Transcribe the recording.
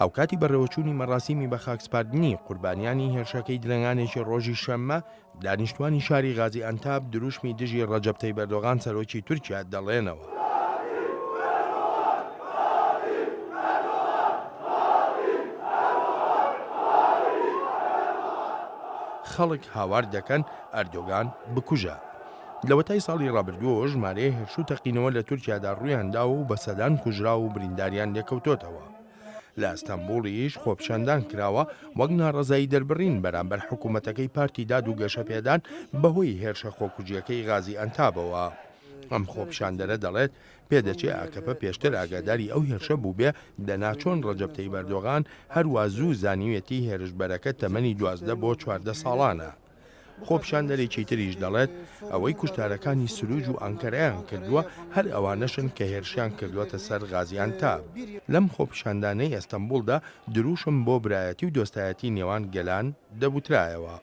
هاوکاتی بەڕێوەچوونی مەڕاستیمی بە خاکسپاردنی قوربانیانی هێرشەکەی درەنگانێکی ڕۆژی شەممە دانیشتوانی شاری غازی ئەنتاب دروشمی دژی ڕەجەب تەیب ئەردۆغان سەرۆکی تورکیا دەڵێنەوە. خەڵک هاوار دەکەن ئەردۆغان بکوژە. لەوەتای ساڵی ڕابردووە ژمارەیە هێرش و تەقینەوە لە تورکیادا ڕوویانداوە و بە سەدان کوژرا و برینداریان لێکەوتۆتەوە. لە ئەستەمبوڵیش خۆپیشاندان کراوە وەک ناڕەزایی دەربڕین بەرامبەر حکوومەتەکەی پارتی داد و گەشەپێدان بەهۆی هێرشە خۆکوژیەکەی غازی ئەنتابەوە. ئەم خۆپیشاندەرە دەڵێت پێدەچێت ئاکەپە پێشتر ئاگاداری ئەو هێرشە بوو بێ دەناچۆن ڕەجەب تەیب ئەردۆغان هەروە زوو زانیوێتی هێرشبەرەکە تەمەنی 12 بۆ 14 ساڵانە. خۆپیشاندەرێکی تریش دەڵێت ئەوەی کوشتارەکانی سروج و ئەنکەرەیان کردووە هەر ئەوانەشن کە هێرشیان کردووەتە سەر غازی ئەنتاب. لەم خۆپیشاندانەی ئەستەمبوڵدا دروشم بۆ برایەتی و دۆستایەتی نێوان گەلان دەبوترایەوە.